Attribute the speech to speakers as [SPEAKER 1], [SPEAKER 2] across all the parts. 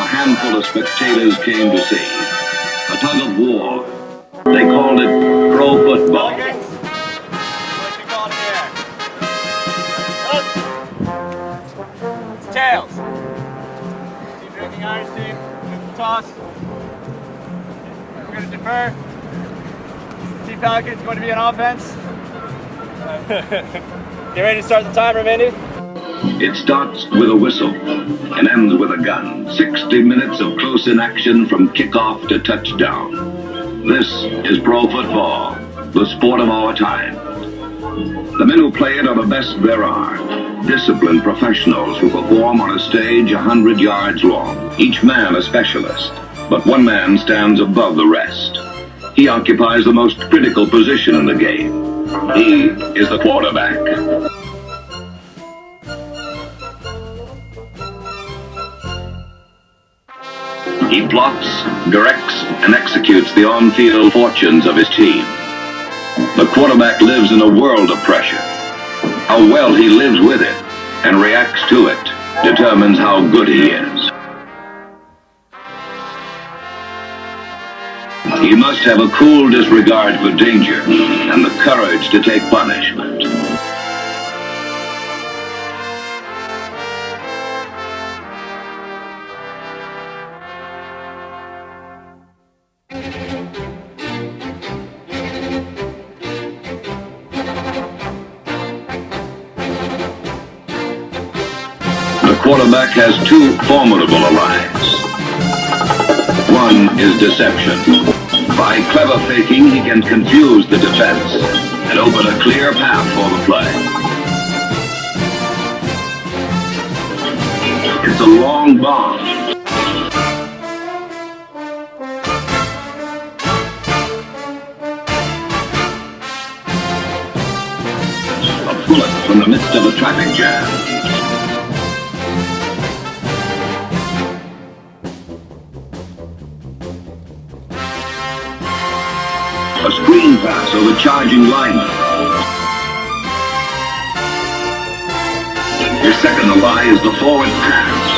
[SPEAKER 1] a handful of spectators came to see. A tug of war. They called it pro football.
[SPEAKER 2] It's tails. Team drinking Irish team. Toss. We're going to defer. Team Pelicans going to be on offense. Get ready to start the timer, Mindy.
[SPEAKER 1] It starts with a whistle and ends with a gun. 60 minutes of close-in action from kickoff to touchdown. This is pro football, the sport of our time. The men who play it are the best there are. Disciplined professionals who perform on a stage 100 yards long. Each man a specialist, but one man stands above the rest. He occupies the most critical position in the game. He is the quarterback. He plots, directs, and executes the on-field fortunes of his team. The quarterback lives in a world of pressure. How well he lives with it and reacts to it determines how good he is. He must have a cool disregard for danger and the courage to take punishment. The quarterback has two formidable allies. One is deception. By clever faking, he can confuse the defense and open a clear path for the play. It's a long bomb. A bullet from the midst of a traffic jam. A screen pass over charging linemen. His second ally is the forward pass.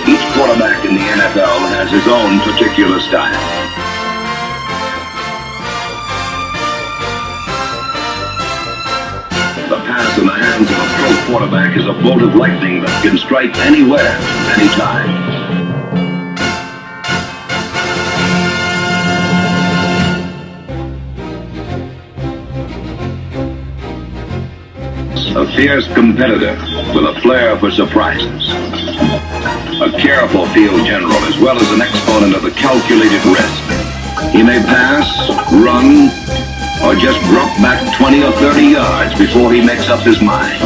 [SPEAKER 1] Each quarterback in the NFL has his own particular style. The pass in the hands of a pro quarterback is a bolt of lightning that can strike anywhere, anytime. A fierce competitor with a flair for surprises. A careful field general as well as an exponent of the calculated risk. He may pass, run, or just drop back 20 or 30 yards before he makes up his mind.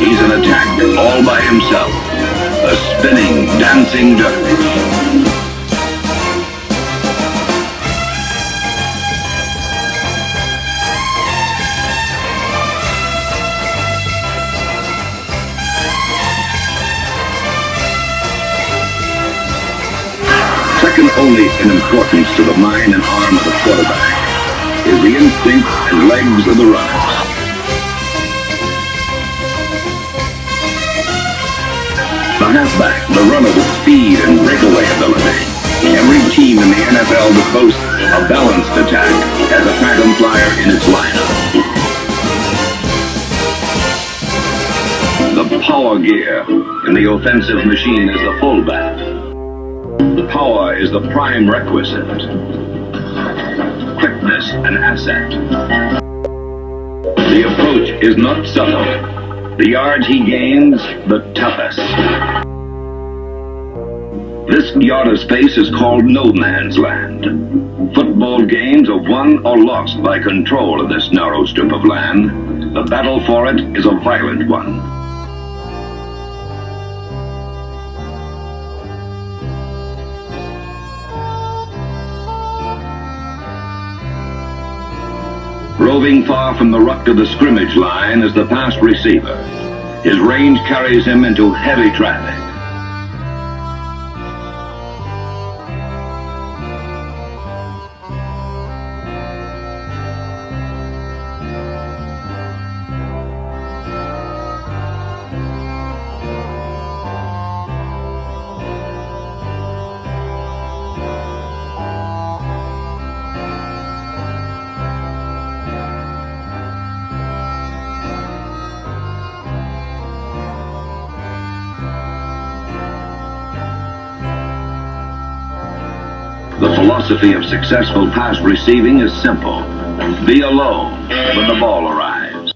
[SPEAKER 1] He's an attack all by himself. A spinning, dancing dervish. Second only in importance to the mind and arm of the quarterback is the instinct and legs of the runners. The halfback, the runner with speed and breakaway ability. Every team in the NFL that boasts a balanced attack has a phantom flyer in its lineup. The power gear in the offensive machine is the fullback. Power is the prime requisite. Quickness an asset. The approach is not subtle. The yards he gains, the toughest. This yard of space is called no man's land. Football games are won or lost by control of this narrow strip of land. The battle for it is a violent one. Roving far from the ruck of the scrimmage line is the pass receiver. His range carries him into heavy traffic. The philosophy of successful pass receiving is simple. Be alone when the ball arrives.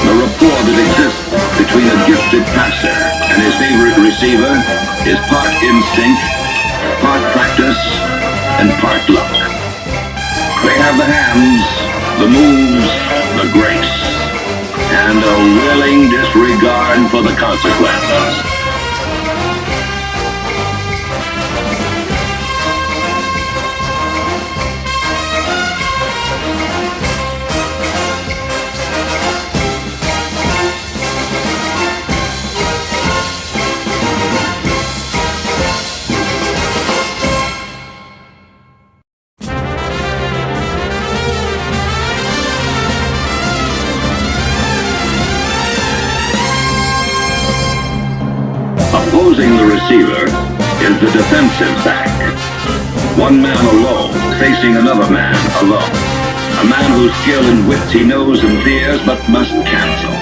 [SPEAKER 1] The rapport that exists between a gifted passer and his favorite receiver is part instinct, part practice, and part luck. They have the hands, the moves, the grace, and a willing disregard for the consequences. Opposing the receiver is the defensive back. One man alone facing another man alone. A man whose skill and wit he knows and fears but must cancel.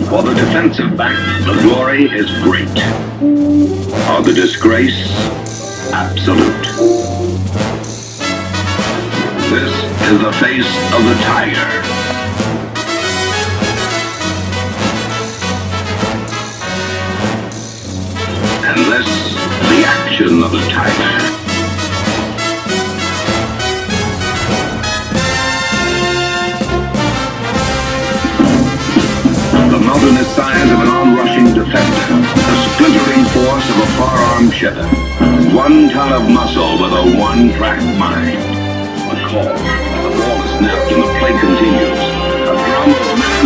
[SPEAKER 1] For the defensive back, the glory is great. Or the disgrace, absolute. This is the face of the tiger. And this, the action of the tiger. The mountainous size of an on-rushing defender, the splintering force of a far-armed shiver, one ton of muscle with a one-track mind. A call, the ball is snapped and the play continues. A drum of man